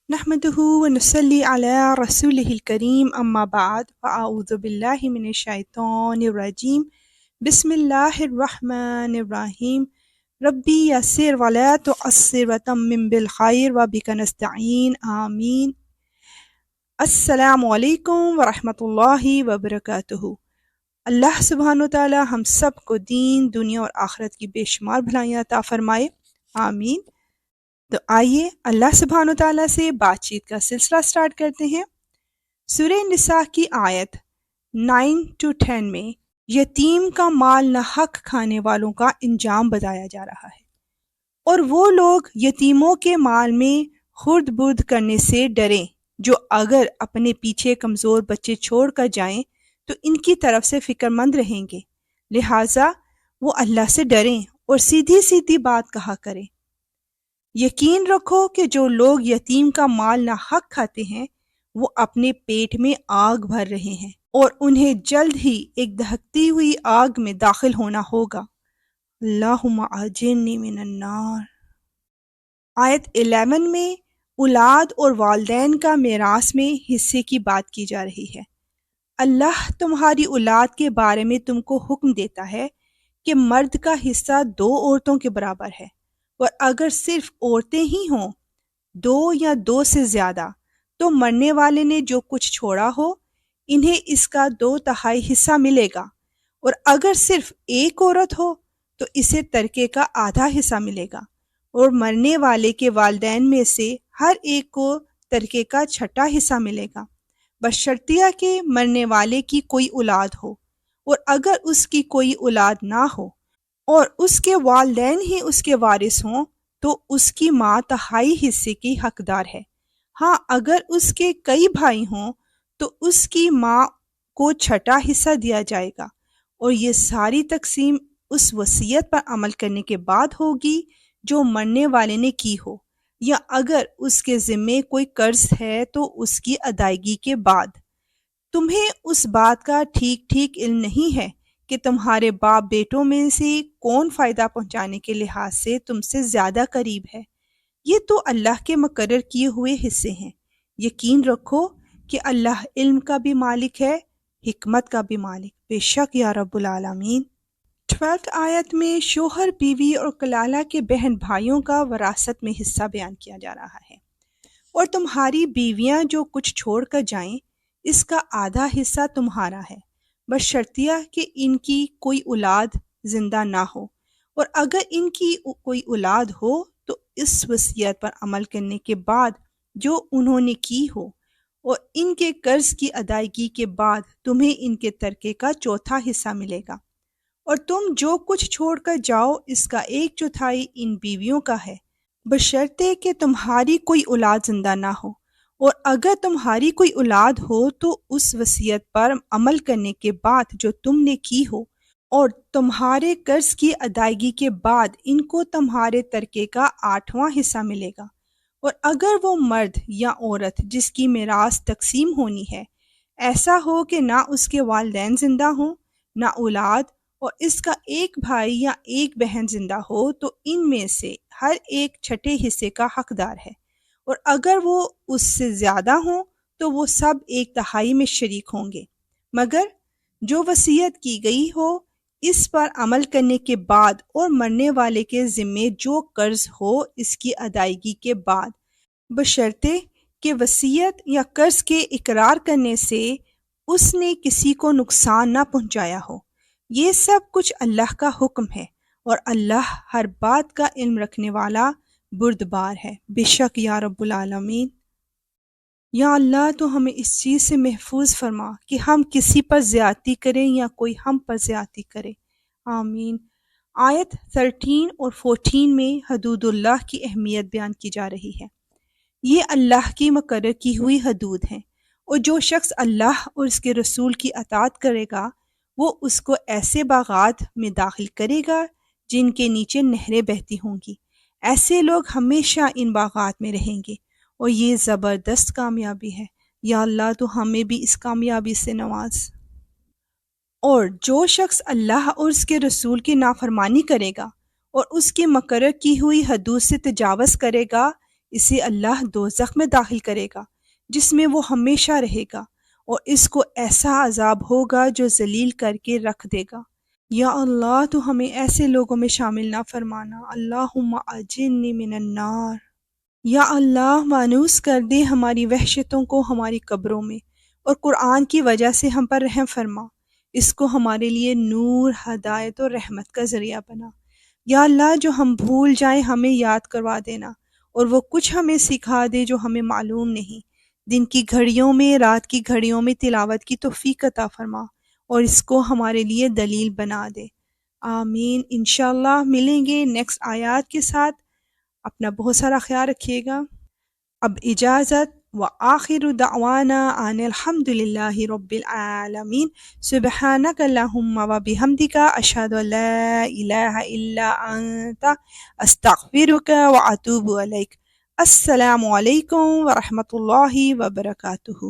نحمده ونصلي على رسوله الكريم أما بعد فأعوذ بالله من الشيطان الرجيم بسم الله الرحمن الرحيم ربي يسر ولا تعسر وتمم بالخير وبك نستعين آمين. السلام علیکم ورحمۃ اللہ وبرکاتہ۔ اللہ سبحانہ و تعالی ہم سب کو دین، دنیا اور آخرت کی بے شمار بھلائیاں عطا فرمائے، آمین۔ تو آئیے اللہ سبحانہ و تعالیٰ سے بات چیت کا سلسلہ سٹارٹ کرتے ہیں۔ سورہ نساء کی آیت 9-10 میں یتیم کا مال ناحق کھانے والوں کا انجام بتایا جا رہا ہے، اور وہ لوگ یتیموں کے مال میں خرد برد کرنے سے ڈریں جو اگر اپنے پیچھے کمزور بچے چھوڑ کر جائیں تو ان کی طرف سے فکر مند رہیں گے، لہٰذا وہ اللہ سے ڈریں اور سیدھی سیدھی بات کہا کریں۔ یقین رکھو کہ جو لوگ یتیم کا مال ناحق کھاتے ہیں وہ اپنے پیٹ میں آگ بھر رہے ہیں اور انہیں جلد ہی ایک دہکتی ہوئی آگ میں داخل ہونا ہوگا۔ اللہم اجرنی من النار۔ آیت 11 میں اولاد اور والدین کا میراث میں حصے کی بات کی جا رہی ہے۔ اللہ تمہاری اولاد کے بارے میں تم کو حکم دیتا ہے کہ مرد کا حصہ 2 عورتوں کے برابر ہے، اور اگر صرف عورتیں ہی ہوں 2 یا 2 سے زیادہ تو مرنے والے نے جو کچھ چھوڑا ہو انہیں اس کا 2/3 حصہ ملے گا، اور اگر صرف ایک عورت ہو تو اسے ترکے کا آدھا حصہ ملے گا، اور مرنے والے کے والدین میں سے ہر ایک کو ترکے کا 6واں حصہ ملے گا، بشرطیہ کہ مرنے والے کی کوئی اولاد ہو، اور اگر اس کی کوئی اولاد نہ ہو اور اس کے والدین ہی اس کے وارث ہوں تو اس کی ماں 1/3 حصے کی حقدار ہے۔ ہاں اگر اس کے کئی بھائی ہوں تو اس کی ماں کو 6واں حصہ دیا جائے گا، اور یہ ساری تقسیم اس وصیت پر عمل کرنے کے بعد ہوگی جو مرنے والے نے کی ہو، یا اگر اس کے ذمے کوئی قرض ہے تو اس کی ادائیگی کے بعد۔ تمہیں اس بات کا ٹھیک ٹھیک علم نہیں ہے کہ تمہارے باپ بیٹوں میں سے کون فائدہ پہنچانے کے لحاظ سے تم سے زیادہ قریب ہے، یہ تو اللہ کے مقرر کیے ہوئے حصے ہیں۔ یقین رکھو کہ اللہ علم کا بھی مالک ہے، حکمت کا بھی مالک، بے شک یا رب العالمین۔ 12 آیت میں شوہر، بیوی اور کلالہ کے بہن بھائیوں کا وراثت میں حصہ بیان کیا جا رہا ہے۔ اور تمہاری بیویاں جو کچھ چھوڑ کر جائیں اس کا آدھا حصہ تمہارا ہے، بشرطیہ کہ ان کی کوئی اولاد زندہ نہ ہو، اور اگر ان کی کوئی اولاد ہو تو اس وصیت پر عمل کرنے کے بعد جو انہوں نے کی ہو، اور ان کے قرض کی ادائیگی کے بعد تمہیں ان کے ترکے کا 4واں حصہ ملے گا، اور تم جو کچھ چھوڑ کر جاؤ اس کا 1/4 ان بیویوں کا ہے، بشرطے کہ تمہاری کوئی اولاد زندہ نہ ہو، اور اگر تمہاری کوئی اولاد ہو تو اس وصیت پر عمل کرنے کے بعد جو تم نے کی ہو اور تمہارے قرض کی ادائیگی کے بعد ان کو تمہارے ترکے کا 8واں حصہ ملے گا، اور اگر وہ مرد یا عورت جس کی میراث تقسیم ہونی ہے ایسا ہو کہ نہ اس کے والدین زندہ ہوں نہ اولاد، اور اس کا ایک بھائی یا ایک بہن زندہ ہو تو ان میں سے ہر ایک 6 حصے کا حقدار ہے، اور اگر وہ اس سے زیادہ ہوں تو وہ سب 1/3 میں شریک ہوں گے، مگر جو وصیت کی گئی ہو اس پر عمل کرنے کے بعد اور مرنے والے کے ذمے جو قرض ہو اس کی ادائیگی کے بعد، بشرطے کہ وصیت یا قرض کے اقرار کرنے سے اس نے کسی کو نقصان نہ پہنچایا ہو۔ یہ سب کچھ اللہ کا حکم ہے، اور اللہ ہر بات کا علم رکھنے والا بردبار ہے، بے شک یا رب العالمین۔ یا اللہ تو ہمیں اس چیز سے محفوظ فرما کہ ہم کسی پر زیادتی کریں یا کوئی ہم پر زیادتی کرے، آمین۔ آیت 13 اور 14 میں حدود اللہ کی اہمیت بیان کی جا رہی ہے۔ یہ اللہ کی مقرر کی ہوئی حدود ہیں، اور جو شخص اللہ اور اس کے رسول کی اطاعت کرے گا وہ اس کو ایسے باغات میں داخل کرے گا جن کے نیچے نہریں بہتی ہوں گی، ایسے لوگ ہمیشہ ان باغات میں رہیں گے، اور یہ زبردست کامیابی ہے۔ یا اللہ تو ہمیں بھی اس کامیابی سے نواز۔ اور جو شخص اللہ اور اس کے رسول کی نافرمانی کرے گا اور اس کی مقرر کی ہوئی حدود سے تجاوز کرے گا اسے اللہ دوزخ میں داخل کرے گا جس میں وہ ہمیشہ رہے گا، اور اس کو ایسا عذاب ہوگا جو ذلیل کر کے رکھ دے گا۔ یا اللہ تو ہمیں ایسے لوگوں میں شامل نہ فرمانا۔ اللہم اجرنی من النار۔ یا اللہ مانوس کر دے ہماری وحشتوں کو ہماری قبروں میں، اور قرآن کی وجہ سے ہم پر رحم فرما، اس کو ہمارے لیے نور، ہدایت اور رحمت کا ذریعہ بنا۔ یا اللہ جو ہم بھول جائیں ہمیں یاد کروا دینا، اور وہ کچھ ہمیں سکھا دے جو ہمیں معلوم نہیں۔ دن کی گھڑیوں میں، رات کی گھڑیوں میں تلاوت کی توفیق عطا فرما، اور اس کو ہمارے لیے دلیل بنا دے۔ آمین۔ انشاءاللہ ملیں گے نیکسٹ آیات کے ساتھ۔ اپنا بہت سارا خیال رکھیے گا۔ اب اجازت، وآخر دعوانا ان الحمد للہ رب العالمین۔ سبحانک اللہم وبحمدک، اشہد ان لا الہ الا انت، استغفرک واتوب الیک۔ السلام علیکم ورحمۃ اللہ وبرکاتہ۔